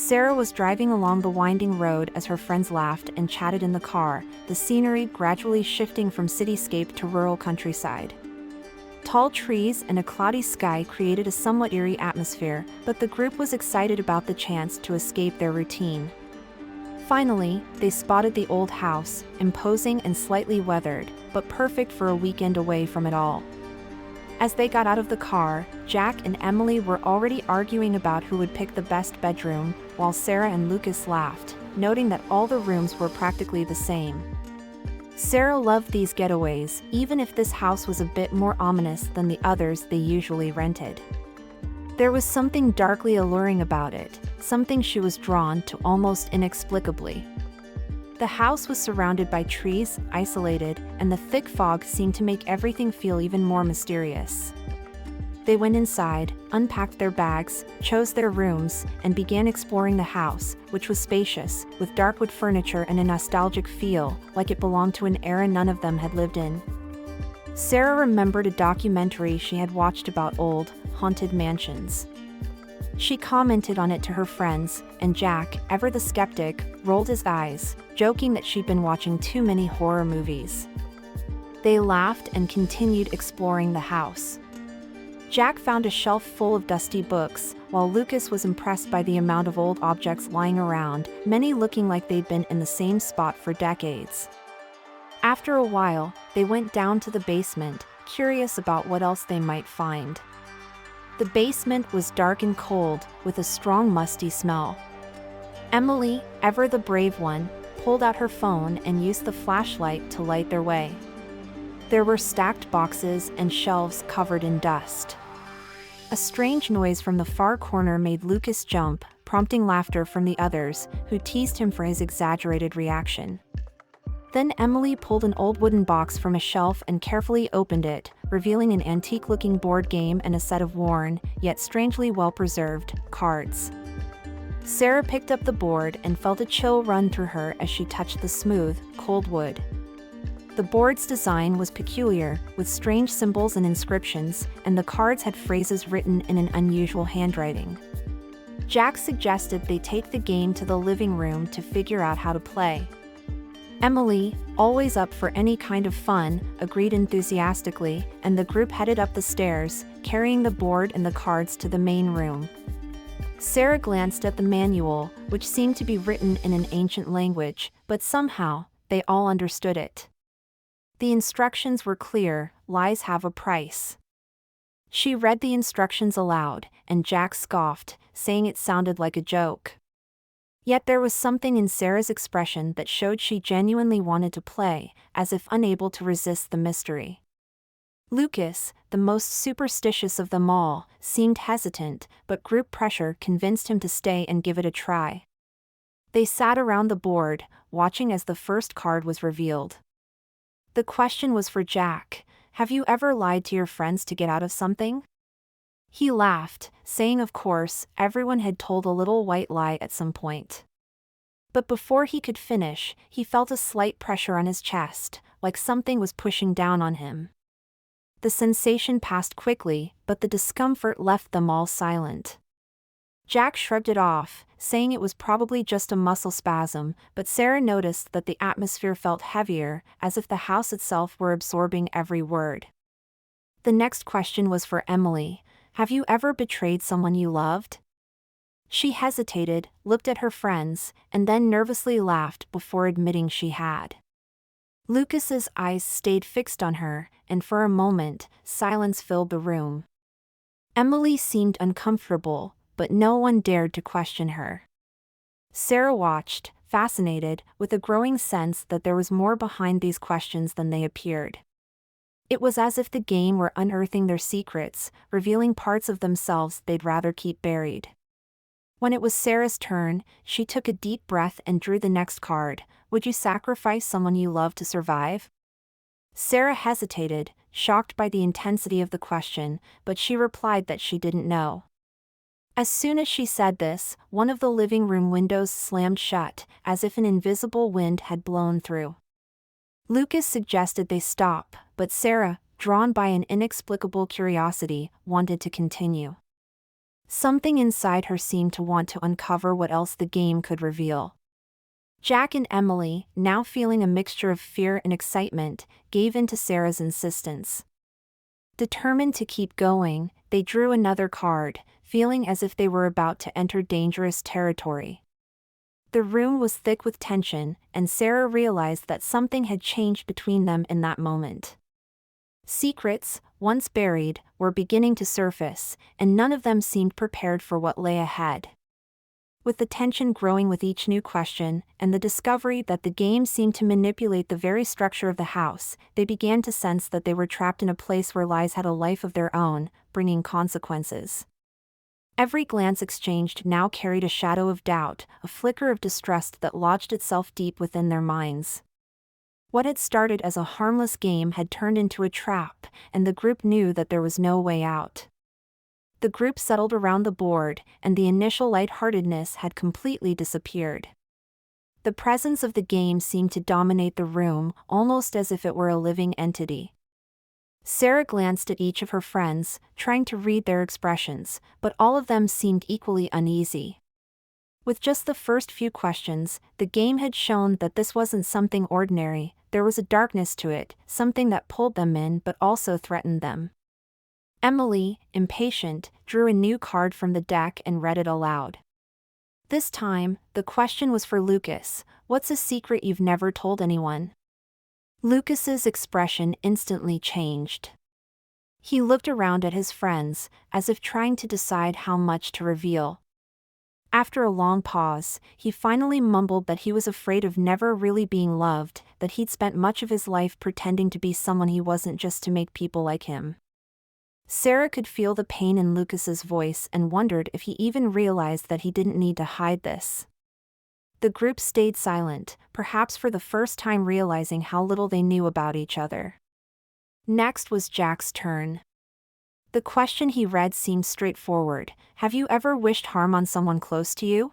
Sarah was driving along the winding road as her friends laughed and chatted in the car, the scenery gradually shifting from cityscape to rural countryside. Tall trees and a cloudy sky created a somewhat eerie atmosphere, but the group was excited about the chance to escape their routine. Finally, they spotted the old house, imposing and slightly weathered, but perfect for a weekend away from it all. As they got out of the car, Jack and Emily were already arguing about who would pick the best bedroom, while Sarah and Lucas laughed, noting that all the rooms were practically the same. Sarah loved these getaways, even if this house was a bit more ominous than the others they usually rented. There was something darkly alluring about it, something she was drawn to almost inexplicably. The house was surrounded by trees, isolated, and the thick fog seemed to make everything feel even more mysterious. They went inside, unpacked their bags, chose their rooms, and began exploring the house, which was spacious, with dark wood furniture and a nostalgic feel, like it belonged to an era none of them had lived in. Sarah remembered a documentary she had watched about old, haunted mansions. She commented on it to her friends, and Jack, ever the skeptic, rolled his eyes, joking that she'd been watching too many horror movies. They laughed and continued exploring the house. Jack found a shelf full of dusty books, while Lucas was impressed by the amount of old objects lying around, many looking like they'd been in the same spot for decades. After a while, they went down to the basement, curious about what else they might find. The basement was dark and cold, with a strong musty smell. Emily, ever the brave one, pulled out her phone and used the flashlight to light their way. There were stacked boxes and shelves covered in dust. A strange noise from the far corner made Lucas jump, prompting laughter from the others, who teased him for his exaggerated reaction. Then Emily pulled an old wooden box from a shelf and carefully opened it, revealing an antique-looking board game and a set of worn, yet strangely well-preserved, cards. Sarah picked up the board and felt a chill run through her as she touched the smooth, cold wood. The board's design was peculiar, with strange symbols and inscriptions, and the cards had phrases written in an unusual handwriting. Jack suggested they take the game to the living room to figure out how to play. Emily, always up for any kind of fun, agreed enthusiastically, and the group headed up the stairs, carrying the board and the cards to the main room. Sarah glanced at the manual, which seemed to be written in an ancient language, but somehow, they all understood it. The instructions were clear: lies have a price. She read the instructions aloud, and Jack scoffed, saying it sounded like a joke. Yet there was something in Sarah's expression that showed she genuinely wanted to play, as if unable to resist the mystery. Lucas, the most superstitious of them all, seemed hesitant, but group pressure convinced him to stay and give it a try. They sat around the board, watching as the first card was revealed. The question was for Jack: have you ever lied to your friends to get out of something? He laughed, saying of course, everyone had told a little white lie at some point. But before he could finish, he felt a slight pressure on his chest, like something was pushing down on him. The sensation passed quickly, but the discomfort left them all silent. Jack shrugged it off, saying it was probably just a muscle spasm, but Sarah noticed that the atmosphere felt heavier, as if the house itself were absorbing every word. The next question was for Emily: have you ever betrayed someone you loved? She hesitated, looked at her friends, and then nervously laughed before admitting she had. Lucas's eyes stayed fixed on her, and for a moment, silence filled the room. Emily seemed uncomfortable, but no one dared to question her. Sarah watched, fascinated, with a growing sense that there was more behind these questions than they appeared. It was as if the game were unearthing their secrets, revealing parts of themselves they'd rather keep buried. When it was Sarah's turn, she took a deep breath and drew the next card: would you sacrifice someone you love to survive? Sarah hesitated, shocked by the intensity of the question, but she replied that she didn't know. As soon as she said this, one of the living room windows slammed shut, as if an invisible wind had blown through. Lucas suggested they stop, but Sarah, drawn by an inexplicable curiosity, wanted to continue. Something inside her seemed to want to uncover what else the game could reveal. Jack and Emily, now feeling a mixture of fear and excitement, gave in to Sarah's insistence. Determined to keep going, they drew another card, feeling as if they were about to enter dangerous territory. The room was thick with tension, and Sarah realized that something had changed between them in that moment. Secrets, once buried, were beginning to surface, and none of them seemed prepared for what lay ahead. With the tension growing with each new question, and the discovery that the game seemed to manipulate the very structure of the house, they began to sense that they were trapped in a place where lies had a life of their own, bringing consequences. Every glance exchanged now carried a shadow of doubt, a flicker of distrust that lodged itself deep within their minds. What had started as a harmless game had turned into a trap, and the group knew that there was no way out. The group settled around the board, and the initial lightheartedness had completely disappeared. The presence of the game seemed to dominate the room, almost as if it were a living entity. Sarah glanced at each of her friends, trying to read their expressions, but all of them seemed equally uneasy. With just the first few questions, the game had shown that this wasn't something ordinary. There was a darkness to it, something that pulled them in but also threatened them. Emily, impatient, drew a new card from the deck and read it aloud. This time, the question was for Lucas. What's a secret you've never told anyone? Lucas's expression instantly changed. He looked around at his friends, as if trying to decide how much to reveal. After a long pause, he finally mumbled that he was afraid of never really being loved, that he'd spent much of his life pretending to be someone he wasn't just to make people like him. Sarah could feel the pain in Lucas's voice and wondered if he even realized that he didn't need to hide this. The group stayed silent, perhaps for the first time realizing how little they knew about each other. Next was Jack's turn. The question he read seemed straightforward. Have you ever wished harm on someone close to you?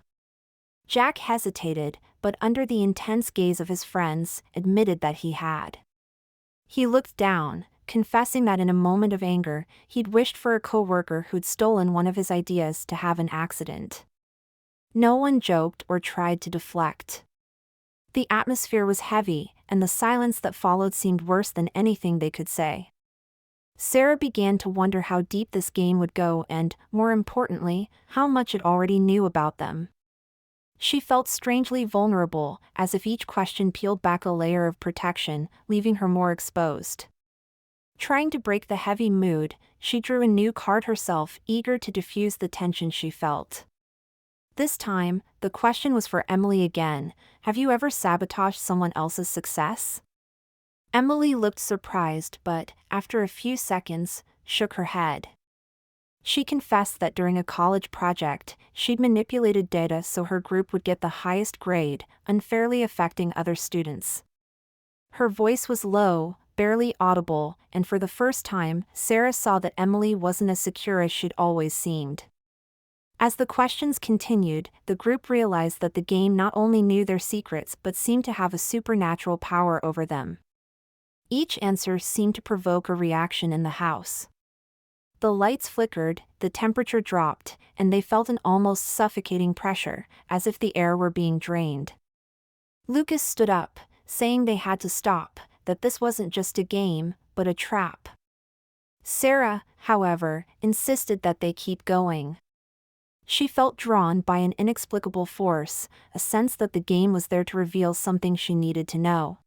Jack hesitated, but under the intense gaze of his friends, admitted that he had. He looked down, confessing that in a moment of anger, he'd wished for a co-worker who'd stolen one of his ideas to have an accident. No one joked or tried to deflect. The atmosphere was heavy, and the silence that followed seemed worse than anything they could say. Sarah began to wonder how deep this game would go and, more importantly, how much it already knew about them. She felt strangely vulnerable, as if each question peeled back a layer of protection, leaving her more exposed. Trying to break the heavy mood, she drew a new card herself, eager to diffuse the tension she felt. This time, the question was for Emily again. Have you ever sabotaged someone else's success? Emily looked surprised but, after a few seconds, shook her head. She confessed that during a college project, she'd manipulated data so her group would get the highest grade, unfairly affecting other students. Her voice was low, barely audible, and for the first time, Sarah saw that Emily wasn't as secure as she'd always seemed. As the questions continued, the group realized that the game not only knew their secrets but seemed to have a supernatural power over them. Each answer seemed to provoke a reaction in the house. The lights flickered, the temperature dropped, and they felt an almost suffocating pressure, as if the air were being drained. Lucas stood up, saying they had to stop, that this wasn't just a game, but a trap. Sarah, however, insisted that they keep going. She felt drawn by an inexplicable force, a sense that the game was there to reveal something she needed to know.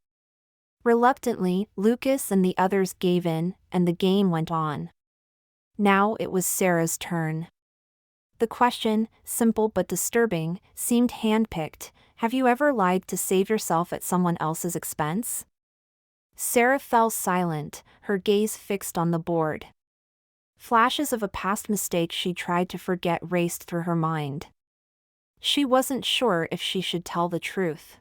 Reluctantly, Lucas and the others gave in, and the game went on. Now it was Sarah's turn. The question, simple but disturbing, seemed handpicked. Have you ever lied to save yourself at someone else's expense? Sarah fell silent, her gaze fixed on the board. Flashes of a past mistake she tried to forget raced through her mind. She wasn't sure if she should tell the truth.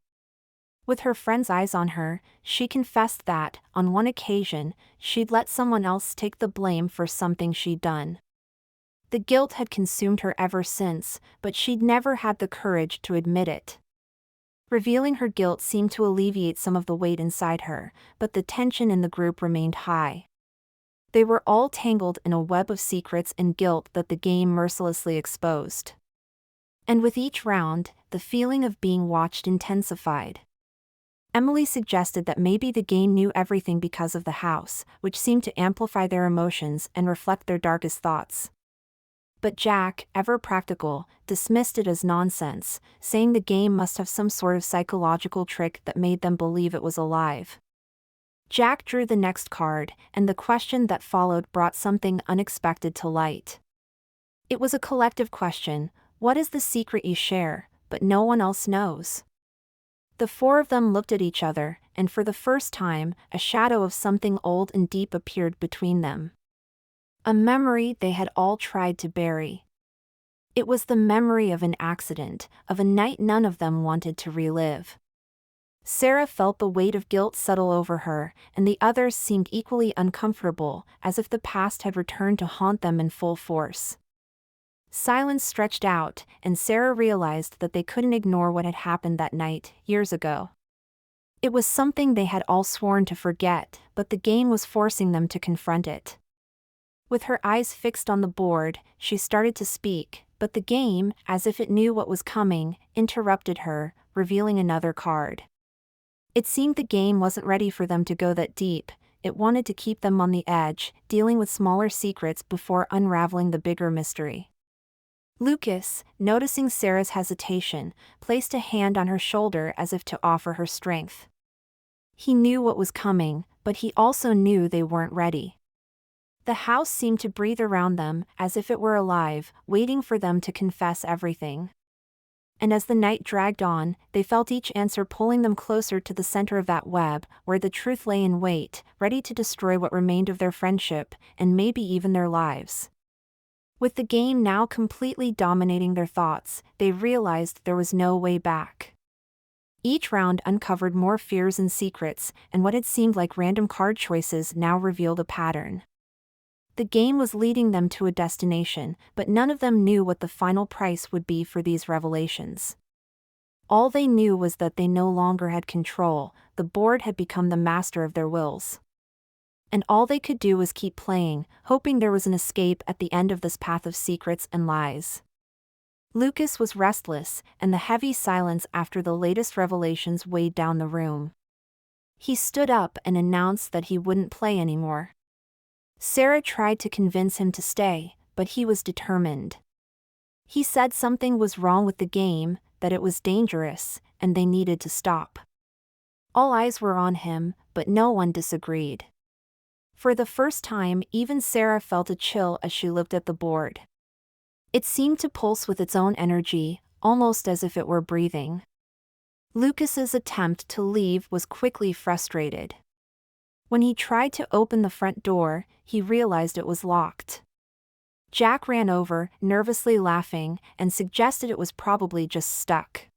With her friend's eyes on her, she confessed that, on one occasion, she'd let someone else take the blame for something she'd done. The guilt had consumed her ever since, but she'd never had the courage to admit it. Revealing her guilt seemed to alleviate some of the weight inside her, but the tension in the group remained high. They were all tangled in a web of secrets and guilt that the game mercilessly exposed. And with each round, the feeling of being watched intensified. Emily suggested that maybe the game knew everything because of the house, which seemed to amplify their emotions and reflect their darkest thoughts. But Jack, ever practical, dismissed it as nonsense, saying the game must have some sort of psychological trick that made them believe it was alive. Jack drew the next card, and the question that followed brought something unexpected to light. It was a collective question: what is the secret you share, but no one else knows? The four of them looked at each other, and for the first time, a shadow of something old and deep appeared between them. A memory they had all tried to bury. It was the memory of an accident, of a night none of them wanted to relive. Sarah felt the weight of guilt settle over her, and the others seemed equally uncomfortable, as if the past had returned to haunt them in full force. Silence stretched out, and Sarah realized that they couldn't ignore what had happened that night, years ago. It was something they had all sworn to forget, but the game was forcing them to confront it. With her eyes fixed on the board, she started to speak, but the game, as if it knew what was coming, interrupted her, revealing another card. It seemed the game wasn't ready for them to go that deep. It wanted to keep them on the edge, dealing with smaller secrets before unraveling the bigger mystery. Lucas, noticing Sarah's hesitation, placed a hand on her shoulder as if to offer her strength. He knew what was coming, but he also knew they weren't ready. The house seemed to breathe around them, as if it were alive, waiting for them to confess everything. And as the night dragged on, they felt each answer pulling them closer to the center of that web, where the truth lay in wait, ready to destroy what remained of their friendship, and maybe even their lives. With the game now completely dominating their thoughts, they realized there was no way back. Each round uncovered more fears and secrets, and what had seemed like random card choices now revealed a pattern. The game was leading them to a destination, but none of them knew what the final price would be for these revelations. All they knew was that they no longer had control. The board had become the master of their wills. And all they could do was keep playing, hoping there was an escape at the end of this path of secrets and lies. Lucas was restless, and the heavy silence after the latest revelations weighed down the room. He stood up and announced that he wouldn't play anymore. Sarah tried to convince him to stay, but he was determined. He said something was wrong with the game, that it was dangerous, and they needed to stop. All eyes were on him, but no one disagreed. For the first time, even Sarah felt a chill as she looked at the board. It seemed to pulse with its own energy, almost as if it were breathing. Lucas's attempt to leave was quickly frustrated. When he tried to open the front door, he realized it was locked. Jack ran over, nervously laughing, and suggested it was probably just stuck.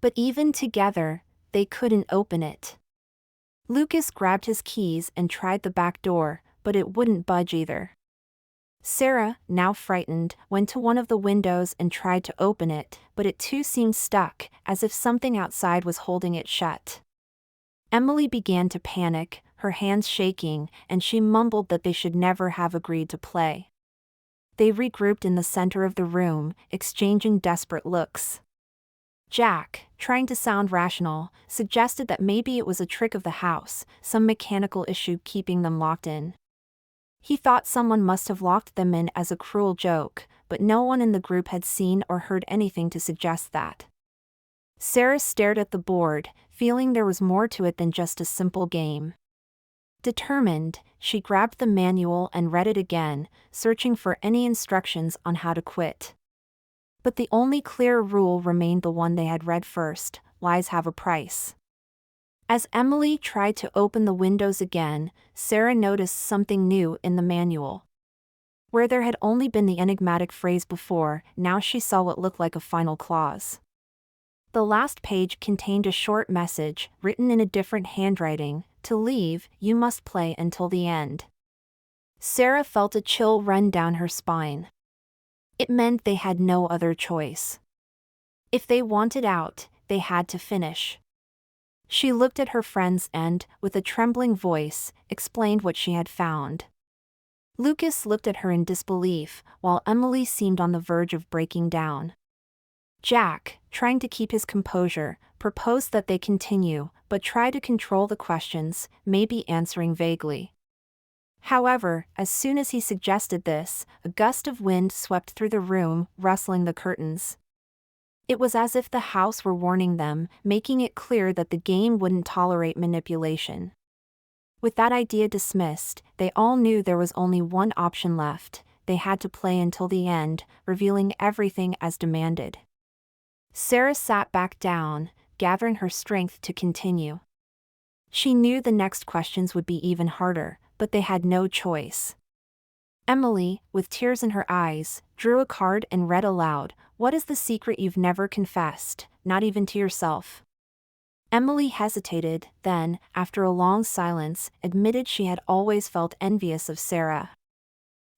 But even together, they couldn't open it. Lucas grabbed his keys and tried the back door, but it wouldn't budge either. Sarah, now frightened, went to one of the windows and tried to open it, but it too seemed stuck, as if something outside was holding it shut. Emily began to panic, her hands shaking, and she mumbled that they should never have agreed to play. They regrouped in the center of the room, exchanging desperate looks. Jack, trying to sound rational, suggested that maybe it was a trick of the house, some mechanical issue keeping them locked in. He thought someone must have locked them in as a cruel joke, but no one in the group had seen or heard anything to suggest that. Sarah stared at the board, feeling there was more to it than just a simple game. Determined, she grabbed the manual and read it again, searching for any instructions on how to quit. But the only clear rule remained the one they had read first: lies have a price. As Emily tried to open the windows again, Sarah noticed something new in the manual. Where there had only been the enigmatic phrase before, now she saw what looked like a final clause. The last page contained a short message, written in a different handwriting: to leave, you must play until the end. Sarah felt a chill run down her spine. It meant they had no other choice. If they wanted out, they had to finish. She looked at her friends and, with a trembling voice, explained what she had found. Lucas looked at her in disbelief, while Emily seemed on the verge of breaking down. Jack, trying to keep his composure, proposed that they continue, but try to control the questions, maybe answering vaguely. However, as soon as he suggested this, a gust of wind swept through the room, rustling the curtains. It was as if the house were warning them, making it clear that the game wouldn't tolerate manipulation. With that idea dismissed, they all knew there was only one option left. They had to play until the end, revealing everything as demanded. Sarah sat back down, gathering her strength to continue. She knew the next questions would be even harder, but they had no choice. Emily, with tears in her eyes, drew a card and read aloud, "What is the secret you've never confessed, not even to yourself?" Emily hesitated, then, after a long silence, admitted she had always felt envious of Sarah.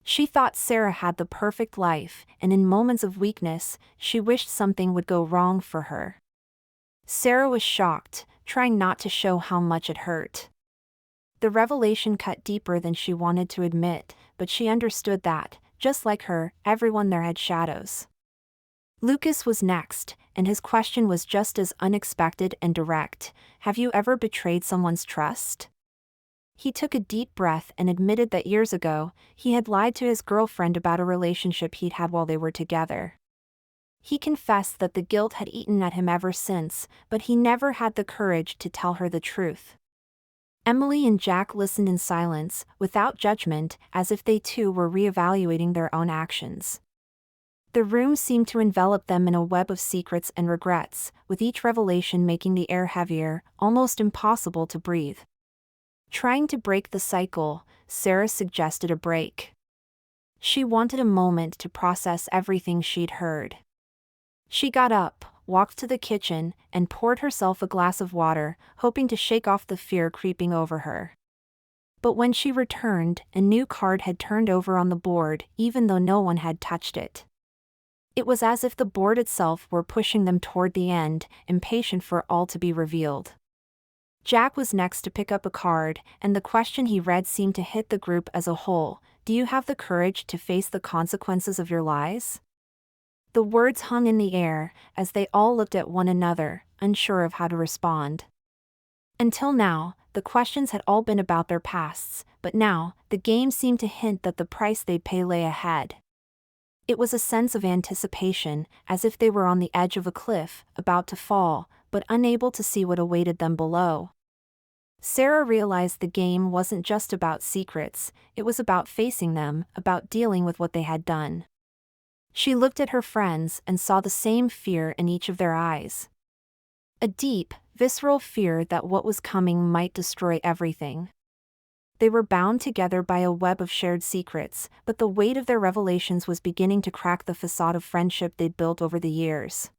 She thought Sarah had the perfect life, and in moments of weakness, she wished something would go wrong for her. Sarah was shocked, trying not to show how much it hurt. The revelation cut deeper than she wanted to admit, but she understood that, just like her, everyone there had shadows. Lucas was next, and his question was just as unexpected and direct. "Have you ever betrayed someone's trust?" He took a deep breath and admitted that years ago, he had lied to his girlfriend about a relationship he'd had while they were together. He confessed that the guilt had eaten at him ever since, but he never had the courage to tell her the truth. Emily and Jack listened in silence, without judgment, as if they too were reevaluating their own actions. The room seemed to envelop them in a web of secrets and regrets, with each revelation making the air heavier, almost impossible to breathe. Trying to break the cycle, Sarah suggested a break. She wanted a moment to process everything she'd heard. She got up, walked to the kitchen, and poured herself a glass of water, hoping to shake off the fear creeping over her. But when she returned, a new card had turned over on the board, even though no one had touched it. It was as if the board itself were pushing them toward the end, impatient for all to be revealed. Jack was next to pick up a card, and the question he read seemed to hit the group as a whole. "Do you have the courage to face the consequences of your lies?" The words hung in the air, as they all looked at one another, unsure of how to respond. Until now, the questions had all been about their pasts, but now, the game seemed to hint that the price they'd pay lay ahead. It was a sense of anticipation, as if they were on the edge of a cliff, about to fall, but unable to see what awaited them below. Sarah realized the game wasn't just about secrets, it was about facing them, about dealing with what they had done. She looked at her friends and saw the same fear in each of their eyes. A deep, visceral fear that what was coming might destroy everything. They were bound together by a web of shared secrets, but the weight of their revelations was beginning to crack the facade of friendship they'd built over the years.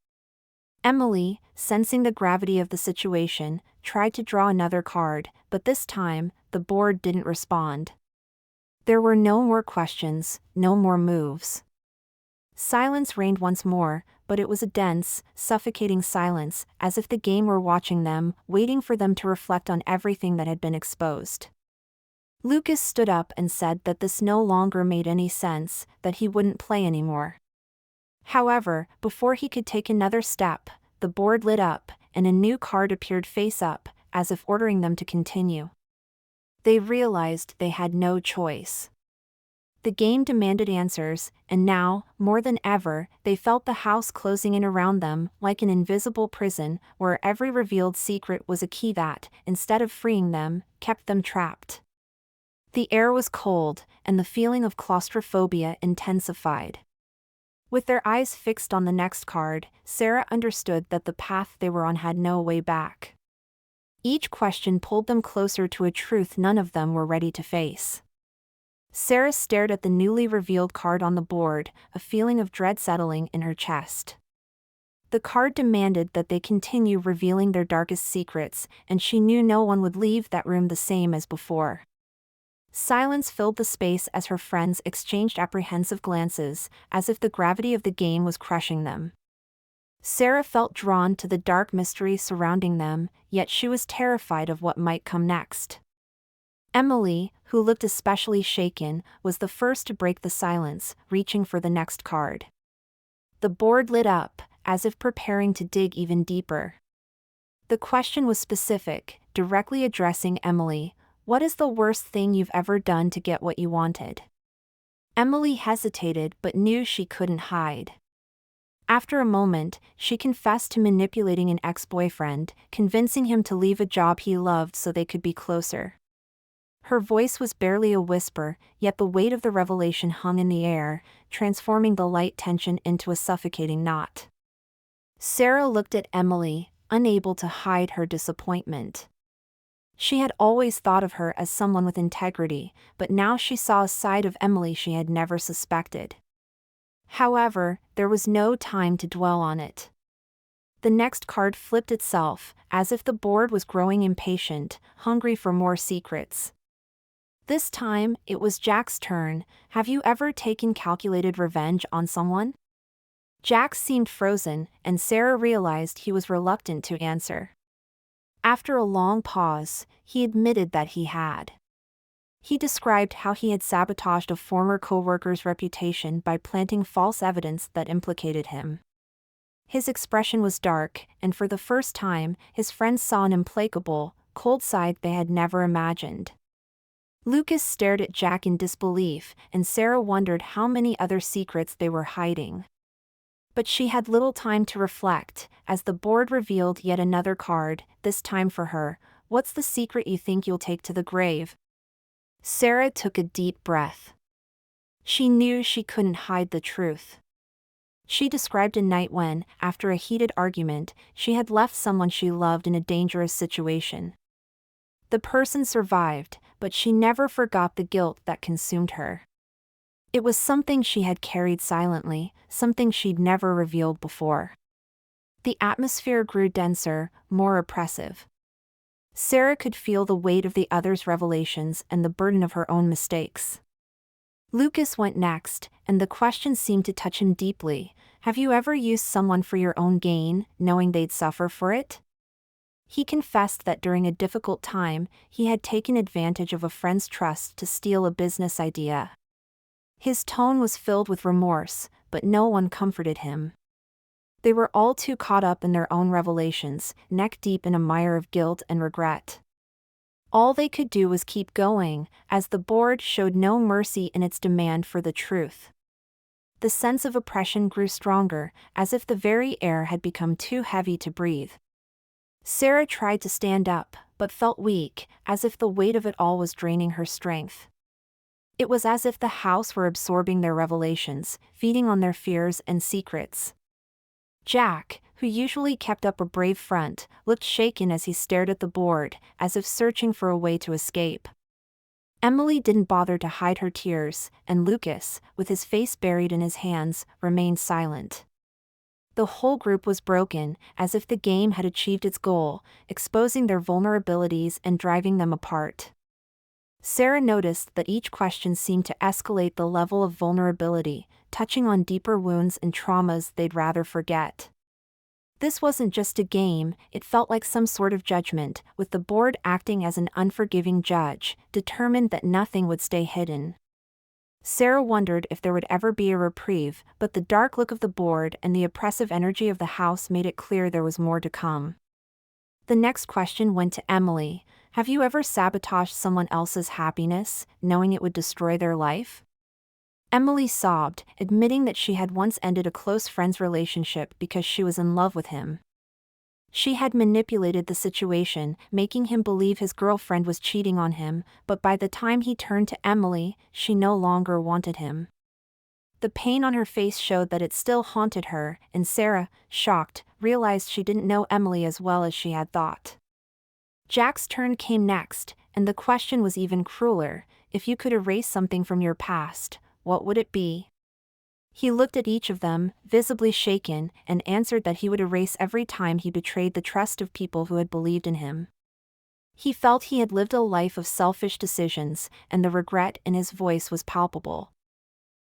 Emily, sensing the gravity of the situation, tried to draw another card, but this time, the board didn't respond. There were no more questions, no more moves. Silence reigned once more, but it was a dense, suffocating silence, as if the game were watching them, waiting for them to reflect on everything that had been exposed. Lucas stood up and said that this no longer made any sense, that he wouldn't play anymore. However, before he could take another step, the board lit up, and a new card appeared face up, as if ordering them to continue. They realized they had no choice. The game demanded answers, and now, more than ever, they felt the house closing in around them, like an invisible prison, where every revealed secret was a key that, instead of freeing them, kept them trapped. The air was cold, and the feeling of claustrophobia intensified. With their eyes fixed on the next card, Sarah understood that the path they were on had no way back. Each question pulled them closer to a truth none of them were ready to face. Sarah stared at the newly revealed card on the board, a feeling of dread settling in her chest. The card demanded that they continue revealing their darkest secrets, and she knew no one would leave that room the same as before. Silence filled the space as her friends exchanged apprehensive glances, as if the gravity of the game was crushing them. Sarah felt drawn to the dark mystery surrounding them, yet she was terrified of what might come next. Emily, who looked especially shaken, was the first to break the silence, reaching for the next card. The board lit up, as if preparing to dig even deeper. The question was specific, directly addressing Emily. What is the worst thing you've ever done to get what you wanted? Emily hesitated but knew she couldn't hide. After a moment, she confessed to manipulating an ex-boyfriend, convincing him to leave a job he loved so they could be closer. Her voice was barely a whisper, yet the weight of the revelation hung in the air, transforming the light tension into a suffocating knot. Sarah looked at Emily, unable to hide her disappointment. She had always thought of her as someone with integrity, but now she saw a side of Emily she had never suspected. However, there was no time to dwell on it. The next card flipped itself, as if the board was growing impatient, hungry for more secrets. This time, it was Jack's turn. Have you ever taken calculated revenge on someone? Jack seemed frozen, and Sarah realized he was reluctant to answer. After a long pause, he admitted that he had. He described how he had sabotaged a former co-worker's reputation by planting false evidence that implicated him. His expression was dark, and for the first time, his friends saw an implacable, cold side they had never imagined. Lucas stared at Jack in disbelief, and Sarah wondered how many other secrets they were hiding. But she had little time to reflect, as the board revealed yet another card, this time for her. What's the secret you think you'll take to the grave? Sarah took a deep breath. She knew she couldn't hide the truth. She described a night when, after a heated argument, she had left someone she loved in a dangerous situation. The person survived, but she never forgot the guilt that consumed her. It was something she had carried silently, something she'd never revealed before. The atmosphere grew denser, more oppressive. Sarah could feel the weight of the others' revelations and the burden of her own mistakes. Lucas went next, and the question seemed to touch him deeply. Have you ever used someone for your own gain, knowing they'd suffer for it? He confessed that during a difficult time, he had taken advantage of a friend's trust to steal a business idea. His tone was filled with remorse, but no one comforted him. They were all too caught up in their own revelations, neck-deep in a mire of guilt and regret. All they could do was keep going, as the board showed no mercy in its demand for the truth. The sense of oppression grew stronger, as if the very air had become too heavy to breathe. Sarah tried to stand up, but felt weak, as if the weight of it all was draining her strength. It was as if the house were absorbing their revelations, feeding on their fears and secrets. Jack, who usually kept up a brave front, looked shaken as he stared at the board, as if searching for a way to escape. Emily didn't bother to hide her tears, and Lucas, with his face buried in his hands, remained silent. The whole group was broken, as if the game had achieved its goal, exposing their vulnerabilities and driving them apart. Sarah noticed that each question seemed to escalate the level of vulnerability, touching on deeper wounds and traumas they'd rather forget. This wasn't just a game, it felt like some sort of judgment, with the board acting as an unforgiving judge, determined that nothing would stay hidden. Sarah wondered if there would ever be a reprieve, but the dark look of the board and the oppressive energy of the house made it clear there was more to come. The next question went to Emily. Have you ever sabotaged someone else's happiness, knowing it would destroy their life? Emily sobbed, admitting that she had once ended a close friend's relationship because she was in love with him. She had manipulated the situation, making him believe his girlfriend was cheating on him, but by the time he turned to Emily, she no longer wanted him. The pain on her face showed that it still haunted her, and Sarah, shocked, realized she didn't know Emily as well as she had thought. Jack's turn came next, and the question was even crueler. If you could erase something from your past, what would it be? He looked at each of them, visibly shaken, and answered that he would erase every time he betrayed the trust of people who had believed in him. He felt he had lived a life of selfish decisions, and the regret in his voice was palpable.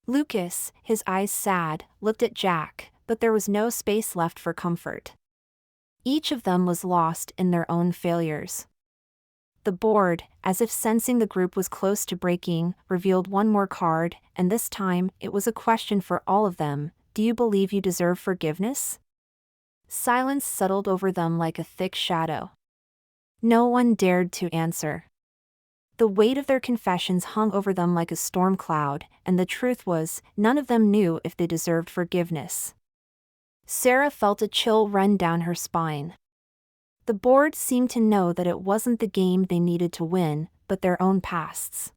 Lucas, his eyes sad, looked at Jack, but there was no space left for comfort. Each of them was lost in their own failures. The board, as if sensing the group was close to breaking, revealed one more card, and this time, it was a question for all of them. Do you believe you deserve forgiveness? Silence settled over them like a thick shadow. No one dared to answer. The weight of their confessions hung over them like a storm cloud, and the truth was, none of them knew if they deserved forgiveness. Sarah felt a chill run down her spine. The board seemed to know that it wasn't the game they needed to win, but their own pasts.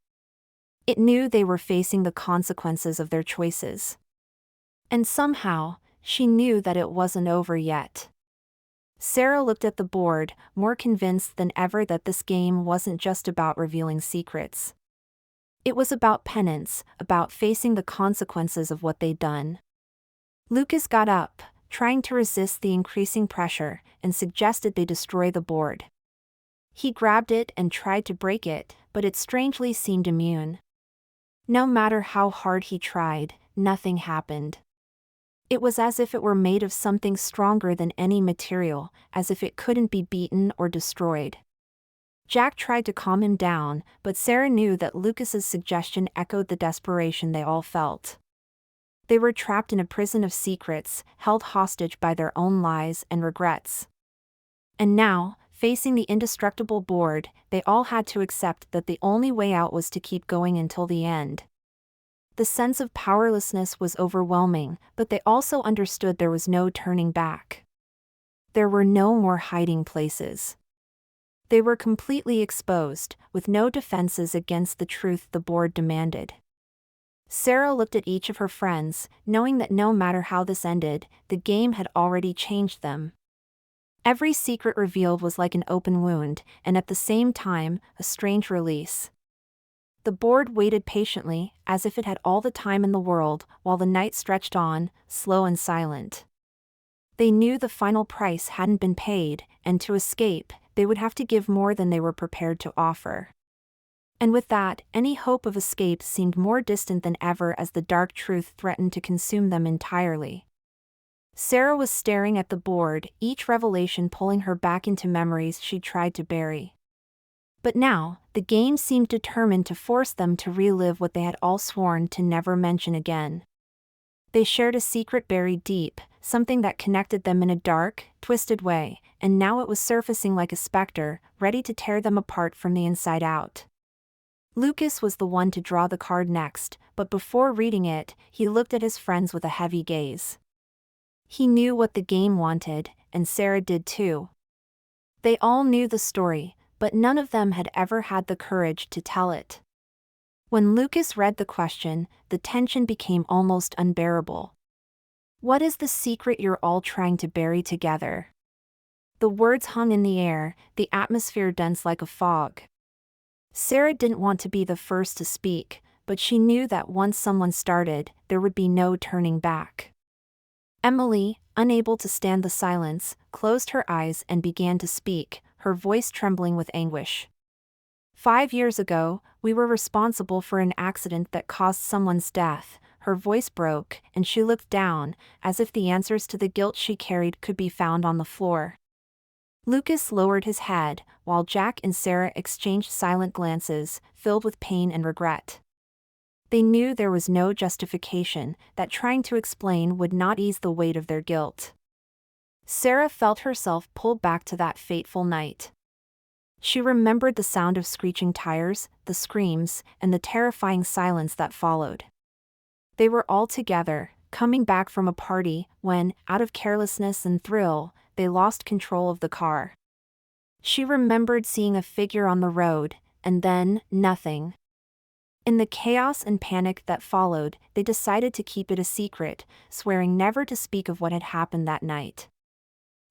It knew they were facing the consequences of their choices. And somehow, she knew that it wasn't over yet. Sarah looked at the board, more convinced than ever that this game wasn't just about revealing secrets. It was about penance, about facing the consequences of what they'd done. Lucas got up, trying to resist the increasing pressure, and suggested they destroy the board. He grabbed it and tried to break it, but it strangely seemed immune. No matter how hard he tried, nothing happened. It was as if it were made of something stronger than any material, as if it couldn't be beaten or destroyed. Jack tried to calm him down, but Sarah knew that Lucas's suggestion echoed the desperation they all felt. They were trapped in a prison of secrets, held hostage by their own lies and regrets. And now, facing the indestructible board, they all had to accept that the only way out was to keep going until the end. The sense of powerlessness was overwhelming, but they also understood there was no turning back. There were no more hiding places. They were completely exposed, with no defenses against the truth the board demanded. Sarah looked at each of her friends, knowing that no matter how this ended, the game had already changed them. Every secret revealed was like an open wound, and at the same time, a strange release. The board waited patiently, as if it had all the time in the world, while the night stretched on, slow and silent. They knew the final price hadn't been paid, and to escape, they would have to give more than they were prepared to offer. And with that, any hope of escape seemed more distant than ever as the dark truth threatened to consume them entirely. Sarah was staring at the board, each revelation pulling her back into memories she tried to bury. But now, the game seemed determined to force them to relive what they had all sworn to never mention again. They shared a secret buried deep, something that connected them in a dark, twisted way, and now it was surfacing like a specter, ready to tear them apart from the inside out. Lucas was the one to draw the card next, but before reading it, he looked at his friends with a heavy gaze. He knew what the game wanted, and Sarah did too. They all knew the story, but none of them had ever had the courage to tell it. When Lucas read the question, the tension became almost unbearable. What is the secret you're all trying to bury together? The words hung in the air, the atmosphere dense like a fog. Sarah didn't want to be the first to speak, but she knew that once someone started, there would be no turning back. Emily, unable to stand the silence, closed her eyes and began to speak, her voice trembling with anguish. 5 years ago, we were responsible for an accident that caused someone's death. Her voice broke, and she looked down, as if the answers to the guilt she carried could be found on the floor. Lucas lowered his head, while Jack and Sarah exchanged silent glances, filled with pain and regret. They knew there was no justification, that trying to explain would not ease the weight of their guilt. Sarah felt herself pulled back to that fateful night. She remembered the sound of screeching tires, the screams, and the terrifying silence that followed. They were all together, coming back from a party, when, out of carelessness and thrill, they lost control of the car. She remembered seeing a figure on the road, and then, nothing. In the chaos and panic that followed, they decided to keep it a secret, swearing never to speak of what had happened that night.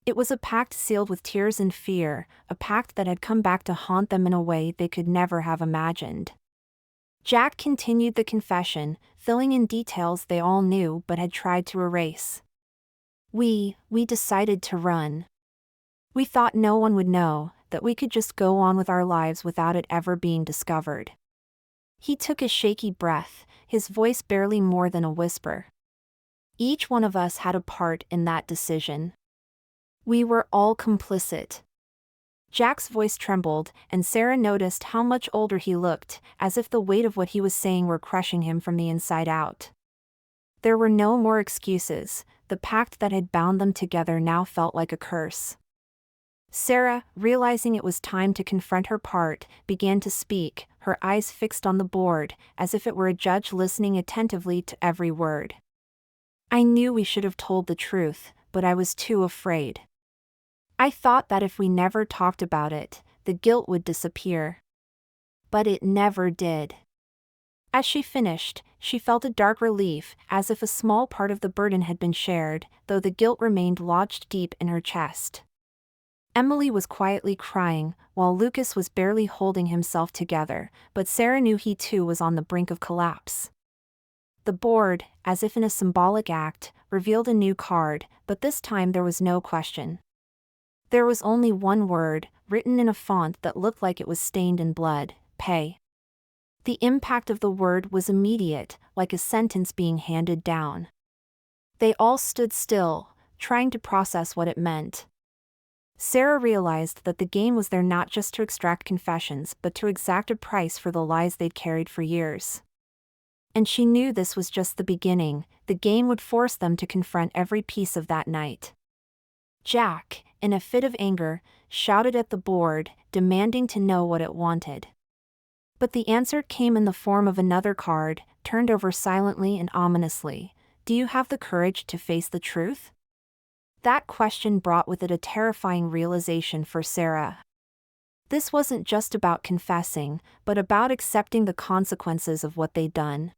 It was a pact sealed with tears and fear, a pact that had come back to haunt them in a way they could never have imagined. Jack continued the confession, filling in details they all knew but had tried to erase. We decided to run. We thought no one would know, that we could just go on with our lives without it ever being discovered. He took a shaky breath, his voice barely more than a whisper. Each one of us had a part in that decision. We were all complicit. Jack's voice trembled, and Sarah noticed how much older he looked, as if the weight of what he was saying were crushing him from the inside out. There were no more excuses. The pact that had bound them together now felt like a curse. Sarah, realizing it was time to confront her part, began to speak, her eyes fixed on the board, as if it were a judge listening attentively to every word. I knew we should have told the truth, but I was too afraid. I thought that if we never talked about it, the guilt would disappear. But it never did. As she finished, she felt a dark relief, as if a small part of the burden had been shared, though the guilt remained lodged deep in her chest. Emily was quietly crying, while Lucas was barely holding himself together, but Sarah knew he too was on the brink of collapse. The board, as if in a symbolic act, revealed a new card, but this time there was no question. There was only one word, written in a font that looked like it was stained in blood: pay. The impact of the word was immediate, like a sentence being handed down. They all stood still, trying to process what it meant. Sarah realized that the game was there not just to extract confessions but to exact a price for the lies they'd carried for years. And she knew this was just the beginning. The game would force them to confront every piece of that night. Jack, in a fit of anger, shouted at the board, demanding to know what it wanted. But the answer came in the form of another card, turned over silently and ominously. Do you have the courage to face the truth? That question brought with it a terrifying realization for Sarah. This wasn't just about confessing, but about accepting the consequences of what they'd done.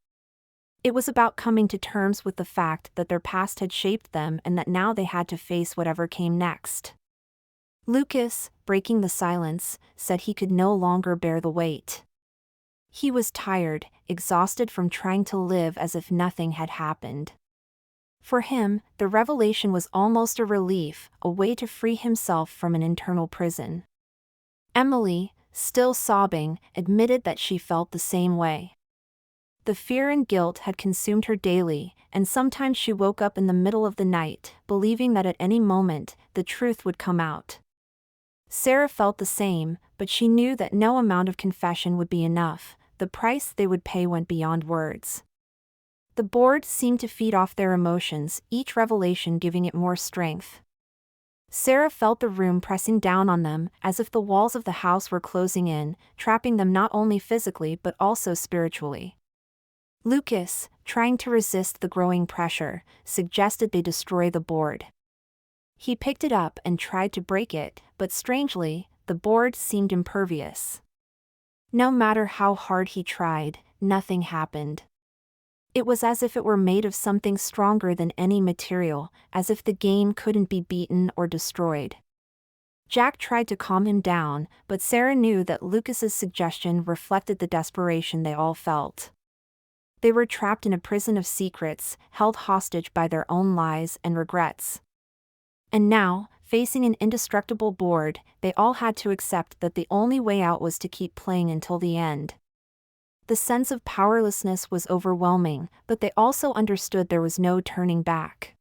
It was about coming to terms with the fact that their past had shaped them and that now they had to face whatever came next. Lucas, breaking the silence, said he could no longer bear the weight. He was tired, exhausted from trying to live as if nothing had happened. For him, the revelation was almost a relief, a way to free himself from an internal prison. Emily, still sobbing, admitted that she felt the same way. The fear and guilt had consumed her daily, and sometimes she woke up in the middle of the night, believing that at any moment, the truth would come out. Sarah felt the same, but she knew that no amount of confession would be enough. The price they would pay went beyond words. The board seemed to feed off their emotions, each revelation giving it more strength. Sarah felt the room pressing down on them, as if the walls of the house were closing in, trapping them not only physically but also spiritually. Lucas, trying to resist the growing pressure, suggested they destroy the board. He picked it up and tried to break it, but strangely, the board seemed impervious. No matter how hard he tried, nothing happened. It was as if it were made of something stronger than any material, as if the game couldn't be beaten or destroyed. Jack tried to calm him down, but Sarah knew that Lucas's suggestion reflected the desperation they all felt. They were trapped in a prison of secrets, held hostage by their own lies and regrets. And now, facing an indestructible board, they all had to accept that the only way out was to keep playing until the end. The sense of powerlessness was overwhelming, but they also understood there was no turning back.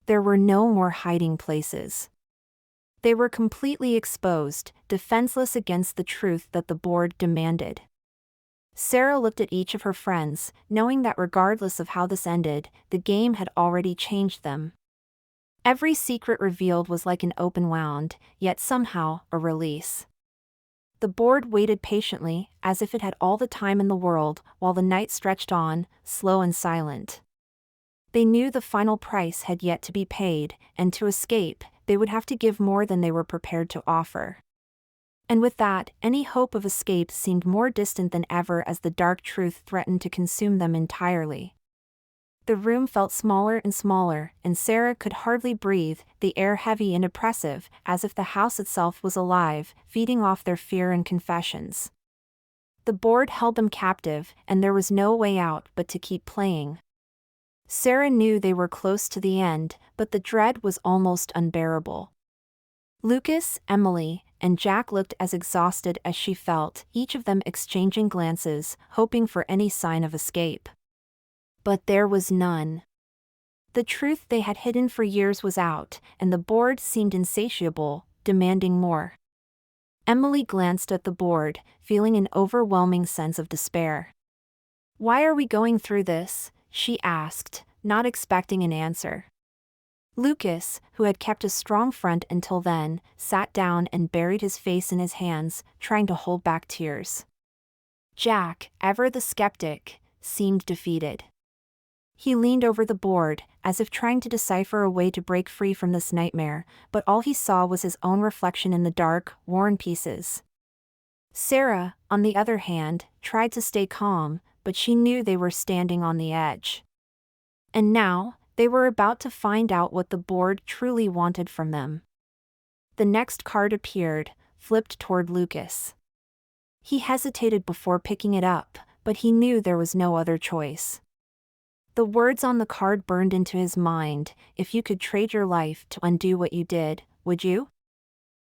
There were no more hiding places. They were completely exposed, defenseless against the truth that the board demanded. Sarah looked at each of her friends, knowing that regardless of how this ended, the game had already changed them. Every secret revealed was like an open wound, yet somehow, a release. The board waited patiently, as if it had all the time in the world, while the night stretched on, slow and silent. They knew the final price had yet to be paid, and to escape, they would have to give more than they were prepared to offer. And with that, any hope of escape seemed more distant than ever as the dark truth threatened to consume them entirely. The room felt smaller and smaller, and Sarah could hardly breathe, the air heavy and oppressive, as if the house itself was alive, feeding off their fear and confessions. The board held them captive, and there was no way out but to keep playing. Sarah knew they were close to the end, but the dread was almost unbearable. Lucas, Emily, and Jack looked as exhausted as she felt, each of them exchanging glances, hoping for any sign of escape. But there was none. The truth they had hidden for years was out, and the board seemed insatiable, demanding more. Emily glanced at the board, feeling an overwhelming sense of despair. "Why are we going through this?" she asked, not expecting an answer. Lucas, who had kept a strong front until then, sat down and buried his face in his hands, trying to hold back tears. Jack, ever the skeptic, seemed defeated. He leaned over the board, as if trying to decipher a way to break free from this nightmare, but all he saw was his own reflection in the dark, worn pieces. Sarah, on the other hand, tried to stay calm, but she knew they were standing on the edge. And now, they were about to find out what the board truly wanted from them. The next card appeared, flipped toward Lucas. He hesitated before picking it up, but he knew there was no other choice. The words on the card burned into his mind: "If you could trade your life to undo what you did, would you?"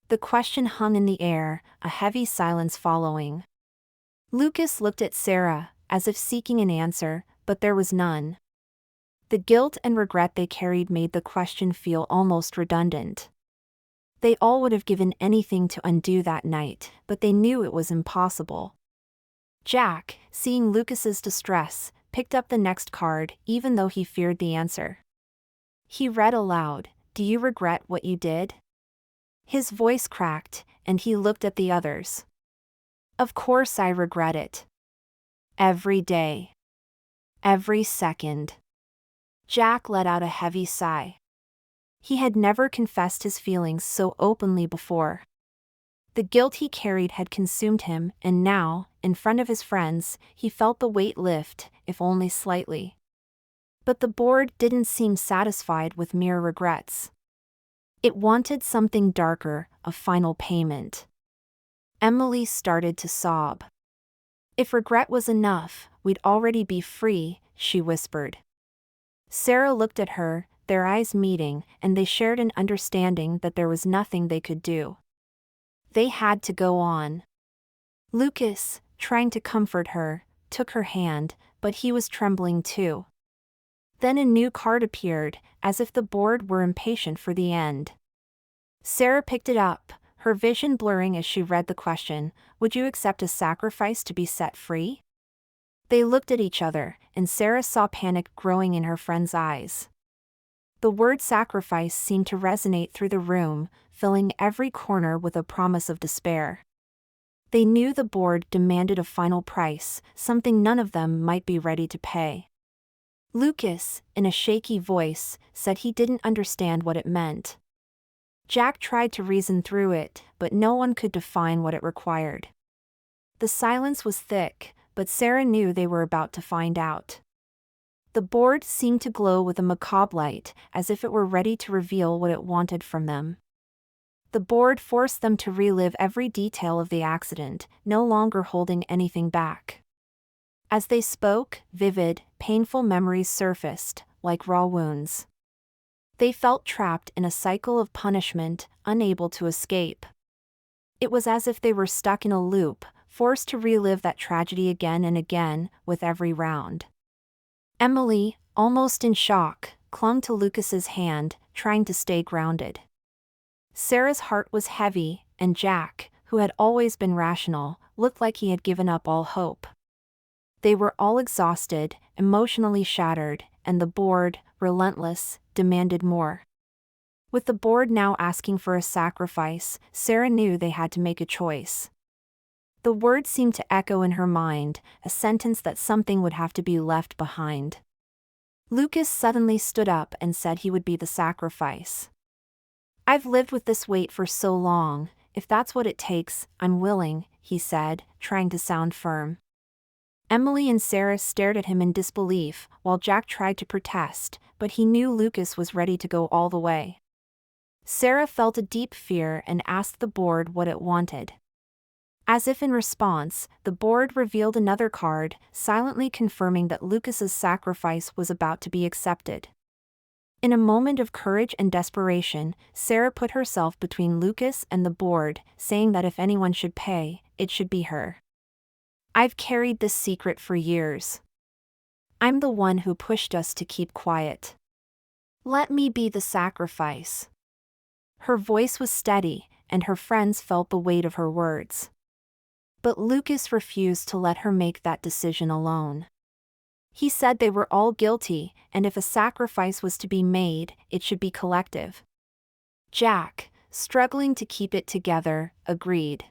The question hung in the air, a heavy silence following. Lucas looked at Sarah, as if seeking an answer, but there was none. The guilt and regret they carried made the question feel almost redundant. They all would have given anything to undo that night, but they knew it was impossible. Jack, seeing Lucas's distress, picked up the next card, even though he feared the answer. He read aloud, "Do you regret what you did?" His voice cracked, and he looked at the others. "Of course I regret it. Every day. Every second." Jack let out a heavy sigh. He had never confessed his feelings so openly before. The guilt he carried had consumed him, and now, in front of his friends, he felt the weight lift, if only slightly. But the board didn't seem satisfied with mere regrets. It wanted something darker, a final payment. Emily started to sob. "If regret was enough, we'd already be free," she whispered. Sarah looked at her, their eyes meeting, and they shared an understanding that there was nothing they could do. They had to go on. Lucas, trying to comfort her, took her hand, but he was trembling too. Then a new card appeared, as if the board were impatient for the end. Sarah picked it up, her vision blurring as she read the question: "Would you accept a sacrifice to be set free?" They looked at each other, and Sarah saw panic growing in her friend's eyes. The word sacrifice seemed to resonate through the room, filling every corner with a promise of despair. They knew the board demanded a final price, something none of them might be ready to pay. Lucas, in a shaky voice, said he didn't understand what it meant. Jack tried to reason through it, but no one could define what it required. The silence was thick, but Sarah knew they were about to find out. The board seemed to glow with a macabre light, as if it were ready to reveal what it wanted from them. The board forced them to relive every detail of the accident, no longer holding anything back. As they spoke, vivid, painful memories surfaced, like raw wounds. They felt trapped in a cycle of punishment, unable to escape. It was as if they were stuck in a loop, forced to relive that tragedy again and again, with every round. Emily, almost in shock, clung to Lucas's hand, trying to stay grounded. Sarah's heart was heavy, and Jack, who had always been rational, looked like he had given up all hope. They were all exhausted, emotionally shattered, and the board, relentless, demanded more. With the board now asking for a sacrifice, Sarah knew they had to make a choice. The word seemed to echo in her mind, a sentence that something would have to be left behind. Lucas suddenly stood up and said he would be the sacrifice. "I've lived with this weight for so long, if that's what it takes, I'm willing," he said, trying to sound firm. Emily and Sarah stared at him in disbelief, while Jack tried to protest, but he knew Lucas was ready to go all the way. Sarah felt a deep fear and asked the board what it wanted. As if in response, the board revealed another card, silently confirming that Lucas's sacrifice was about to be accepted. In a moment of courage and desperation, Sarah put herself between Lucas and the board, saying that if anyone should pay, it should be her. "I've carried this secret for years. I'm the one who pushed us to keep quiet. Let me be the sacrifice." Her voice was steady, and her friends felt the weight of her words. But Lucas refused to let her make that decision alone. He said they were all guilty, and if a sacrifice was to be made, it should be collective. Jack, struggling to keep it together, agreed.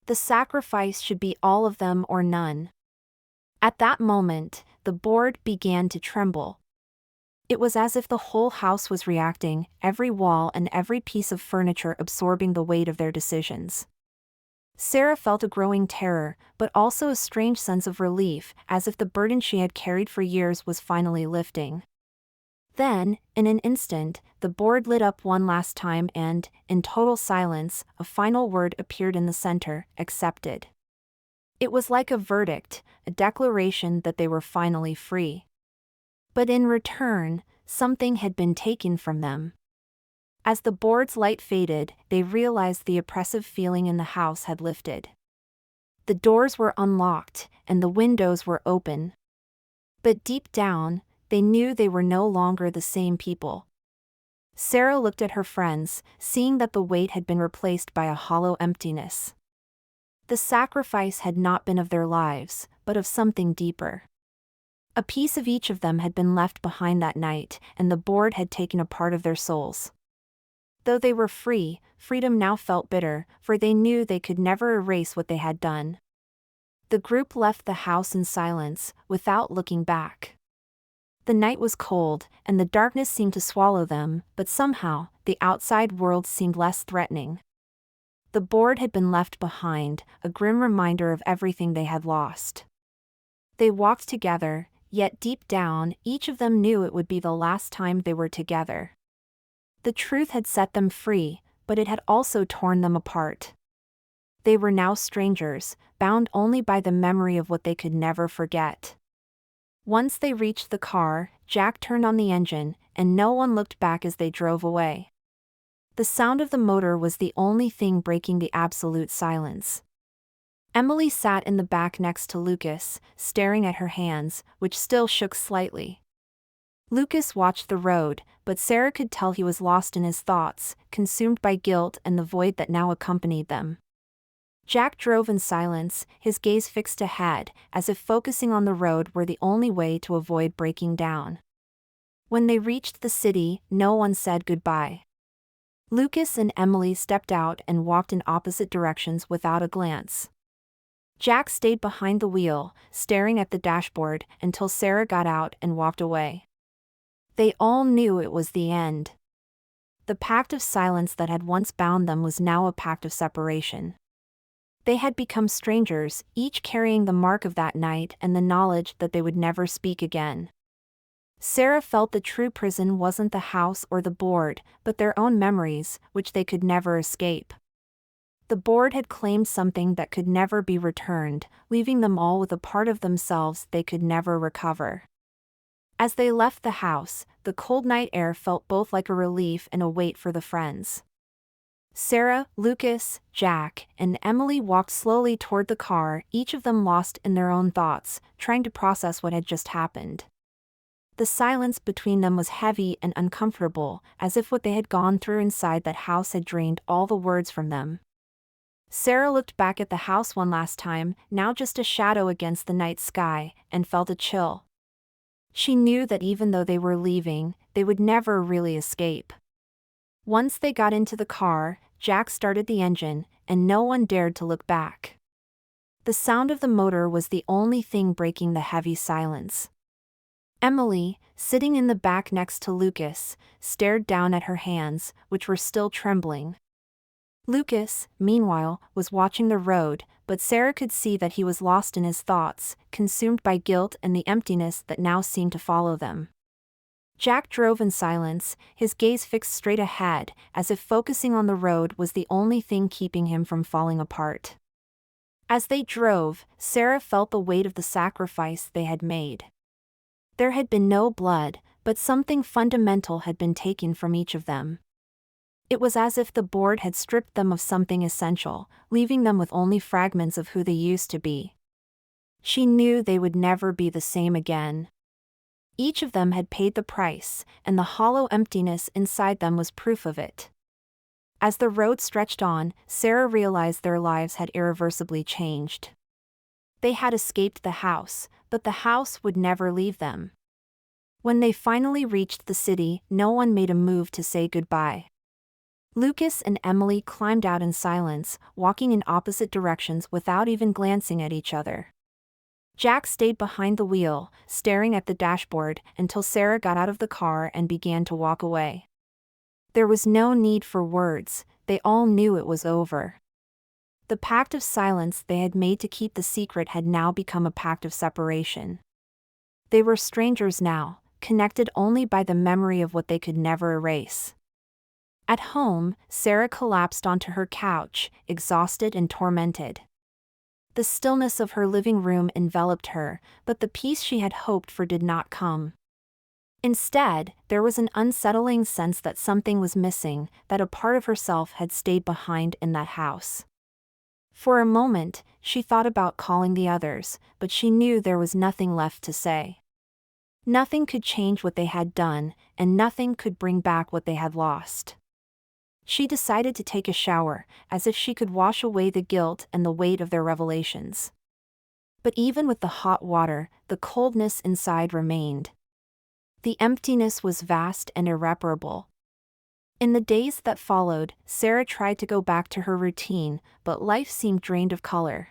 The sacrifice should be all of them or none. At that moment, the board began to tremble. It was as if the whole house was reacting, every wall and every piece of furniture absorbing the weight of their decisions. Sarah felt a growing terror, but also a strange sense of relief, as if the burden she had carried for years was finally lifting. Then, in an instant, the board lit up one last time and, in total silence, a final word appeared in the center: accepted. It was like a verdict, a declaration that they were finally free. But in return, something had been taken from them. As the board's light faded, they realized the oppressive feeling in the house had lifted. The doors were unlocked, and the windows were open. But deep down, they knew they were no longer the same people. Sarah looked at her friends, seeing that the weight had been replaced by a hollow emptiness. The sacrifice had not been of their lives, but of something deeper. A piece of each of them had been left behind that night, and the board had taken a part of their souls. Though they were free, freedom now felt bitter, for they knew they could never erase what they had done. The group left the house in silence, without looking back. The night was cold, and the darkness seemed to swallow them, but somehow, the outside world seemed less threatening. The board had been left behind, a grim reminder of everything they had lost. They walked together, yet deep down, each of them knew it would be the last time they were together. The truth had set them free, but it had also torn them apart. They were now strangers, bound only by the memory of what they could never forget. Once they reached the car, Jack turned on the engine, and no one looked back as they drove away. The sound of the motor was the only thing breaking the absolute silence. Emily sat in the back next to Lucas, staring at her hands, which still shook slightly. Lucas watched the road, but Sarah could tell he was lost in his thoughts, consumed by guilt and the void that now accompanied them. Jack drove in silence, his gaze fixed ahead, as if focusing on the road were the only way to avoid breaking down. When they reached the city, no one said goodbye. Lucas and Emily stepped out and walked in opposite directions without a glance. Jack stayed behind the wheel, staring at the dashboard, until Sarah got out and walked away. They all knew it was the end. The pact of silence that had once bound them was now a pact of separation. They had become strangers, each carrying the mark of that night and the knowledge that they would never speak again. Sarah felt the true prison wasn't the house or the board, but their own memories, which they could never escape. The board had claimed something that could never be returned, leaving them all with a part of themselves they could never recover. As they left the house, the cold night air felt both like a relief and a weight for the friends. Sarah, Lucas, Jack, and Emily walked slowly toward the car, each of them lost in their own thoughts, trying to process what had just happened. The silence between them was heavy and uncomfortable, as if what they had gone through inside that house had drained all the words from them. Sarah looked back at the house one last time, now just a shadow against the night sky, and felt a chill. She knew that even though they were leaving, they would never really escape. Once they got into the car, Jack started the engine, and no one dared to look back. The sound of the motor was the only thing breaking the heavy silence. Emily, sitting in the back next to Lucas, stared down at her hands, which were still trembling. Lucas, meanwhile, was watching the road, but Sarah could see that he was lost in his thoughts, consumed by guilt and the emptiness that now seemed to follow them. Jack drove in silence, his gaze fixed straight ahead, as if focusing on the road was the only thing keeping him from falling apart. As they drove, Sarah felt the weight of the sacrifice they had made. There had been no blood, but something fundamental had been taken from each of them. It was as if the board had stripped them of something essential, leaving them with only fragments of who they used to be. She knew they would never be the same again. Each of them had paid the price, and the hollow emptiness inside them was proof of it. As the road stretched on, Sarah realized their lives had irreversibly changed. They had escaped the house, but the house would never leave them. When they finally reached the city, no one made a move to say goodbye. Lucas and Emily climbed out in silence, walking in opposite directions without even glancing at each other. Jack stayed behind the wheel, staring at the dashboard, until Sarah got out of the car and began to walk away. There was no need for words, they all knew it was over. The pact of silence they had made to keep the secret had now become a pact of separation. They were strangers now, connected only by the memory of what they could never erase. At home, Sarah collapsed onto her couch, exhausted and tormented. The stillness of her living room enveloped her, but the peace she had hoped for did not come. Instead, there was an unsettling sense that something was missing, that a part of herself had stayed behind in that house. For a moment, she thought about calling the others, but she knew there was nothing left to say. Nothing could change what they had done, and nothing could bring back what they had lost. She decided to take a shower, as if she could wash away the guilt and the weight of their revelations. But even with the hot water, the coldness inside remained. The emptiness was vast and irreparable. In the days that followed, Sarah tried to go back to her routine, but life seemed drained of color.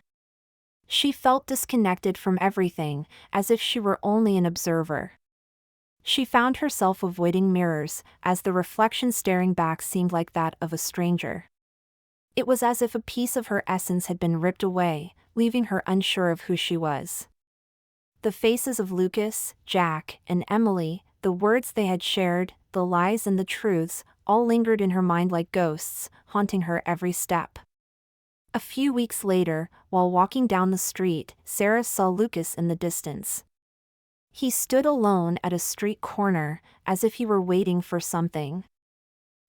She felt disconnected from everything, as if she were only an observer. She found herself avoiding mirrors, as the reflection staring back seemed like that of a stranger. It was as if a piece of her essence had been ripped away, leaving her unsure of who she was. The faces of Lucas, Jack, and Emily, the words they had shared, the lies and the truths, all lingered in her mind like ghosts, haunting her every step. A few weeks later, while walking down the street, Sarah saw Lucas in the distance. He stood alone at a street corner, as if he were waiting for something.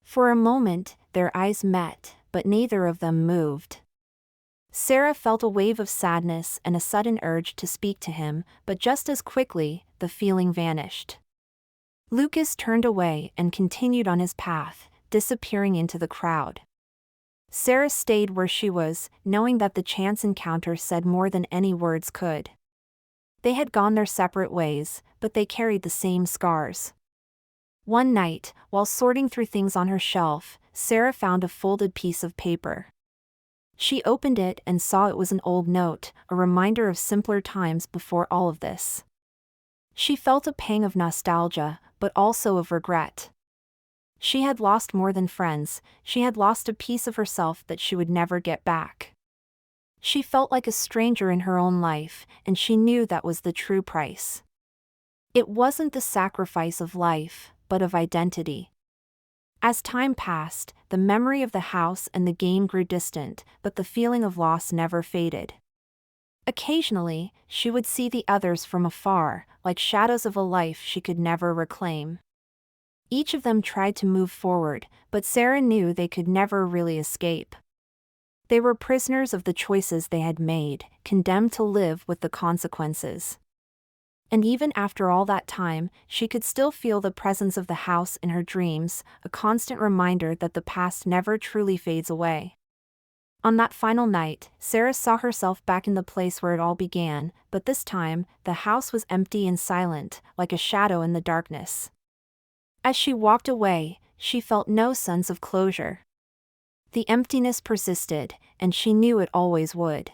For a moment, their eyes met, but neither of them moved. Sarah felt a wave of sadness and a sudden urge to speak to him, but just as quickly, the feeling vanished. Lucas turned away and continued on his path, disappearing into the crowd. Sarah stayed where she was, knowing that the chance encounter said more than any words could. They had gone their separate ways, but they carried the same scars. One night, while sorting through things on her shelf, Sarah found a folded piece of paper. She opened it and saw it was an old note, a reminder of simpler times before all of this. She felt a pang of nostalgia, but also of regret. She had lost more than friends, she had lost a piece of herself that she would never get back. She felt like a stranger in her own life, and she knew that was the true price. It wasn't the sacrifice of life, but of identity. As time passed, the memory of the house and the game grew distant, but the feeling of loss never faded. Occasionally, she would see the others from afar, like shadows of a life she could never reclaim. Each of them tried to move forward, but Sarah knew they could never really escape. They were prisoners of the choices they had made, condemned to live with the consequences. And even after all that time, she could still feel the presence of the house in her dreams, a constant reminder that the past never truly fades away. On that final night, Sarah saw herself back in the place where it all began, but this time, the house was empty and silent, like a shadow in the darkness. As she walked away, she felt no sense of closure. The emptiness persisted, and she knew it always would.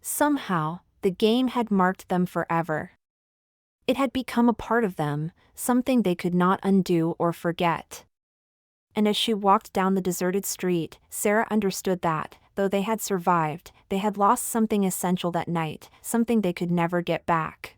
Somehow, the game had marked them forever. It had become a part of them, something they could not undo or forget. And as she walked down the deserted street, Sarah understood that, though they had survived, they had lost something essential that night, something they could never get back.